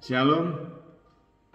Shalom,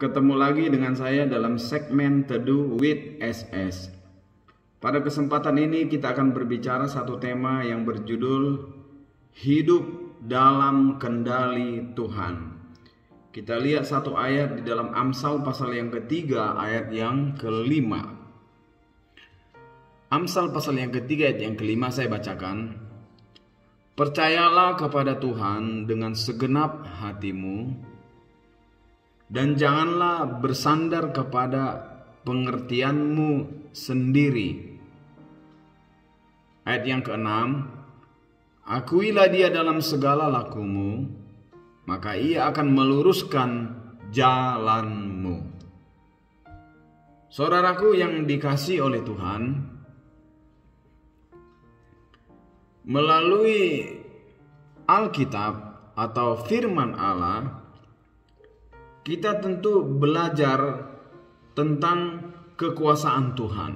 ketemu lagi dengan saya dalam segmen Teduh with SS. Pada kesempatan ini kita akan berbicara satu tema yang berjudul Hidup dalam Kendali Tuhan. Kita lihat satu ayat di dalam Amsal pasal yang ketiga ayat yang kelima. Amsal pasal yang ketiga ayat yang kelima saya bacakan. Percayalah kepada Tuhan dengan segenap hatimu, dan janganlah bersandar kepada pengertianmu sendiri. Ayat yang keenam, akuilah dia dalam segala lakumu, maka ia akan meluruskan jalanmu. Saudaraku yang dikasihi oleh Tuhan, melalui Alkitab atau firman Allah, kita tentu belajar tentang kekuasaan Tuhan,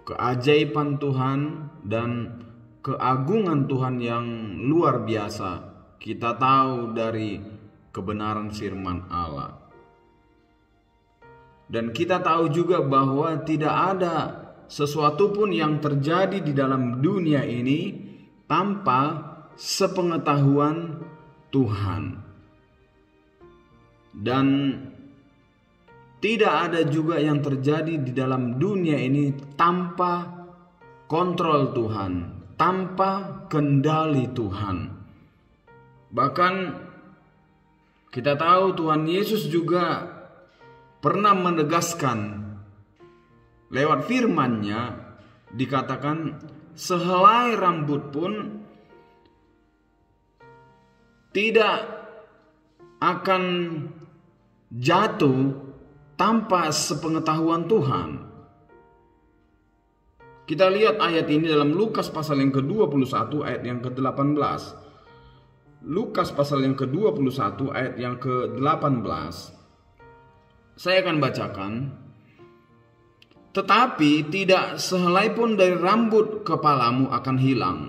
keajaiban Tuhan, dan keagungan Tuhan yang luar biasa. Kita tahu dari kebenaran firman Allah. Dan kita tahu juga bahwa tidak ada sesuatu pun yang terjadi di dalam dunia ini tanpa sepengetahuan Tuhan. Dan tidak ada juga yang terjadi di dalam dunia ini tanpa kontrol Tuhan, tanpa kendali Tuhan. Bahkan kita tahu Tuhan Yesus juga pernah menegaskan lewat firman-Nya, dikatakan sehelai rambut pun tidak akan jatuh tanpa sepengetahuan Tuhan. Kita lihat ayat ini dalam Lukas pasal yang ke-21 ayat yang ke-18. Lukas pasal yang ke-21 ayat yang ke-18. Saya akan bacakan. Tetapi tidak sehelai pun dari rambut kepalamu akan hilang.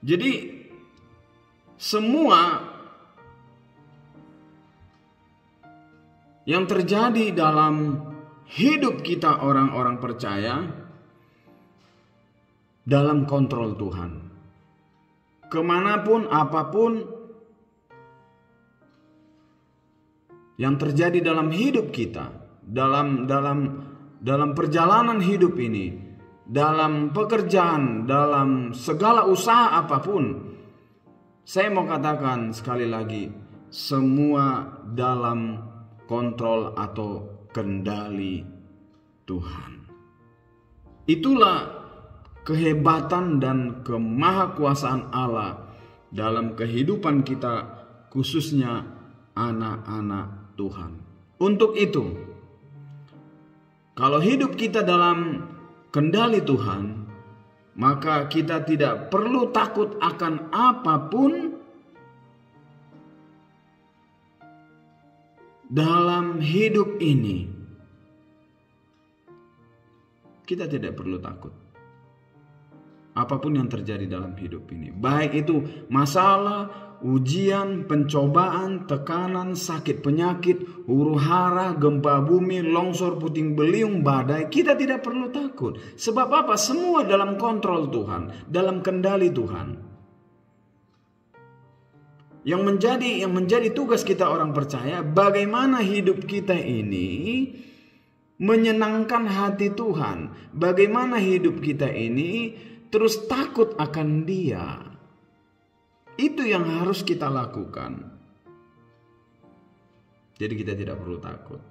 Jadi semua yang terjadi dalam hidup kita orang-orang percaya dalam kontrol Tuhan. Kemanapun apapun yang terjadi dalam hidup kita, dalam perjalanan hidup ini, dalam pekerjaan, dalam segala usaha apapun, saya mau katakan sekali lagi, semua dalam kontrol atau kendali Tuhan. Itulah kehebatan dan kemahakuasaan Allah dalam kehidupan kita, khususnya anak-anak Tuhan. Untuk itu, kalau hidup kita dalam kendali Tuhan, maka kita tidak perlu takut akan apapun dalam hidup ini. Kita tidak perlu takut apapun yang terjadi dalam hidup ini, baik itu masalah, ujian, pencobaan, tekanan, sakit penyakit, huru-hara, gempa bumi, longsor, puting beliung, badai. Kita tidak perlu takut. Sebab apa? Semua dalam kontrol Tuhan, dalam kendali Tuhan. Yang menjadi tugas kita orang percaya, bagaimana hidup kita ini menyenangkan hati Tuhan. Bagaimana hidup kita ini terus takut akan Dia. Itu yang harus kita lakukan. Jadi kita tidak perlu takut.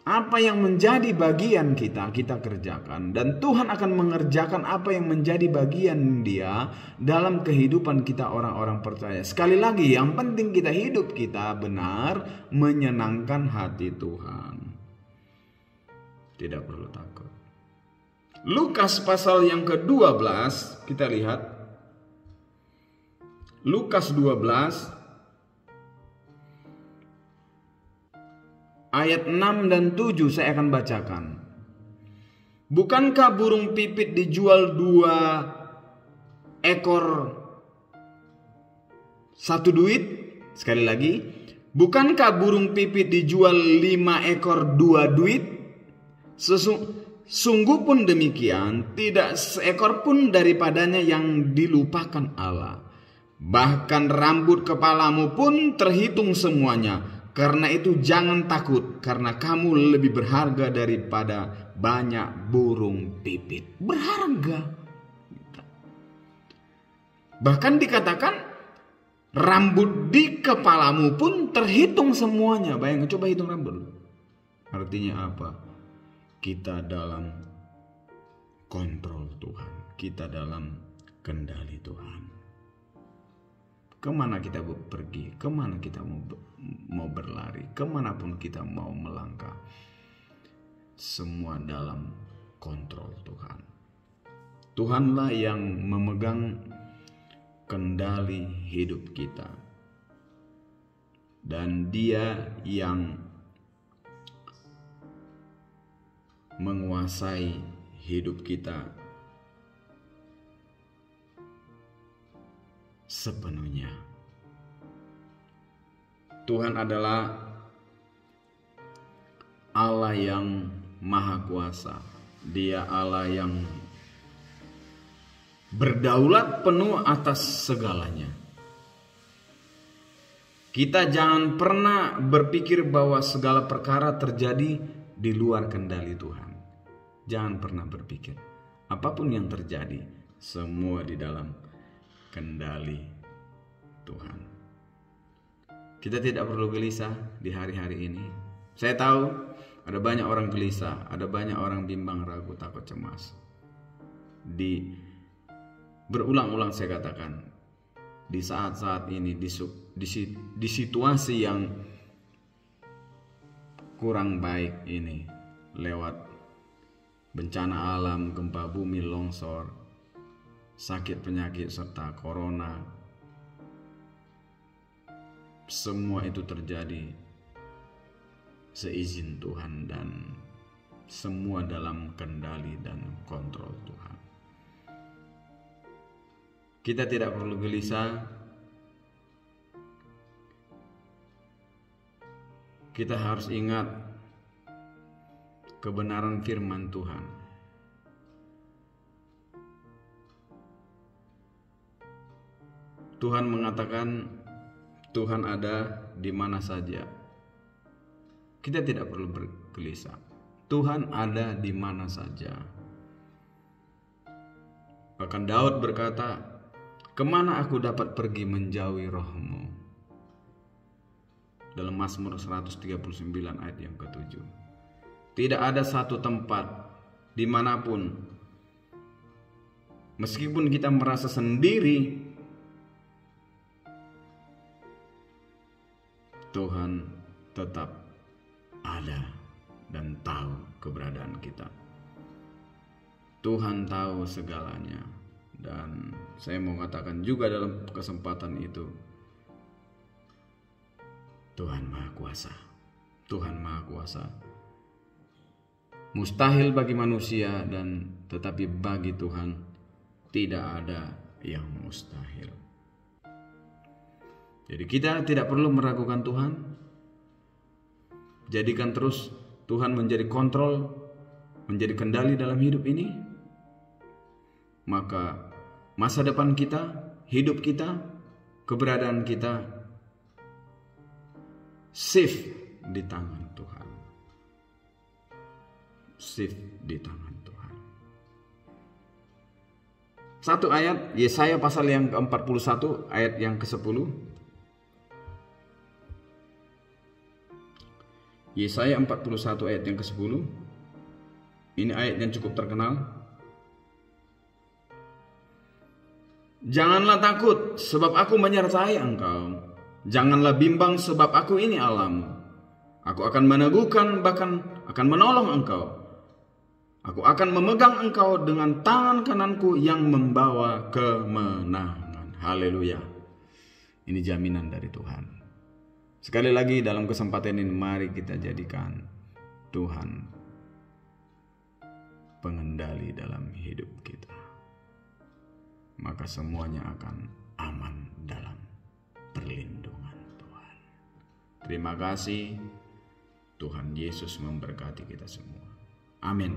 Apa yang menjadi bagian kita, kita kerjakan. Dan Tuhan akan mengerjakan apa yang menjadi bagian Dia dalam kehidupan kita orang-orang percaya. Sekali lagi, yang penting kita hidup kita benar menyenangkan hati Tuhan. Tidak perlu takut. Lukas pasal yang ke-12, kita lihat. Lukas 12 ayat 6 dan 7 saya akan bacakan. Bukankah burung pipit dijual 2 ekor 1 duit? Sekali lagi, bukankah burung pipit dijual 5 ekor 2 duit? Sungguh pun demikian, tidak seekor pun daripadanya yang dilupakan Allah. Bahkan rambut kepalamu pun terhitung semuanya. Karena itu jangan takut, karena kamu lebih berharga daripada banyak burung pipit. Berharga. Bahkan dikatakan rambut di kepalamu pun terhitung semuanya. Bayangkan, coba hitung rambut. Artinya apa? Kita dalam kontrol Tuhan. Kita dalam kendali Tuhan. Kemana kita pergi, kemana kita mau berlari, kemanapun kita mau melangkah, semua dalam kontrol Tuhan. Tuhanlah yang memegang kendali hidup kita, dan Dia yang menguasai hidup kita sepenuhnya. Tuhan adalah Allah yang Maha Kuasa. Dia Allah yang berdaulat penuh atas segalanya. Kita jangan pernah berpikir bahwa segala perkara terjadi di luar kendali Tuhan. Jangan pernah berpikir. Apapun yang terjadi, semua di dalam kendali Tuhan. Kita tidak perlu gelisah di hari-hari ini. Saya tahu ada banyak orang gelisah, ada banyak orang bimbang, ragu, takut, cemas. Berulang-ulang saya katakan, di saat-saat ini, di situasi yang kurang baik ini, lewat bencana alam, gempa bumi, longsor, sakit penyakit serta corona, semua itu terjadi seizin Tuhan dan semua dalam kendali dan kontrol Tuhan. Kita tidak perlu gelisah. Kita harus ingat kebenaran firman Tuhan. Tuhan mengatakan Tuhan ada di mana saja. Kita tidak perlu bergelisah. Tuhan ada di mana saja. Bahkan Daud berkata, "Kemana aku dapat pergi menjauhi roh-Mu?" Dalam Mazmur 139 ayat yang ke-7. Tidak ada satu tempat dimanapun, meskipun kita merasa sendiri, Tuhan tetap ada dan tahu keberadaan kita. Tuhan tahu segalanya. Dan saya mau katakan juga dalam kesempatan itu, Tuhan Maha Kuasa. Tuhan Maha Kuasa. Mustahil bagi manusia, dan tetapi bagi Tuhan tidak ada yang mustahil. Jadi kita tidak perlu meragukan Tuhan. Jadikan terus Tuhan menjadi kontrol, menjadi kendali dalam hidup ini. Maka masa depan kita, hidup kita, keberadaan kita safe di tangan Tuhan. Safe di tangan Tuhan. Satu ayat, Yesaya pasal yang ke-41 ayat yang ke-10. Yesaya 41 ayat yang ke-10. Ini ayat yang cukup terkenal. Janganlah takut, sebab aku menyertai engkau. Janganlah bimbang, sebab aku ini Allahmu. Aku akan meneguhkan, bahkan akan menolong engkau. Aku akan memegang engkau dengan tangan kananku yang membawa kemenangan. Haleluya. Ini jaminan dari Tuhan. Sekali lagi dalam kesempatan ini, mari kita jadikan Tuhan pengendali dalam hidup kita, maka semuanya akan aman dalam perlindungan Tuhan. Terima kasih. Tuhan Yesus memberkati kita semua. Amin.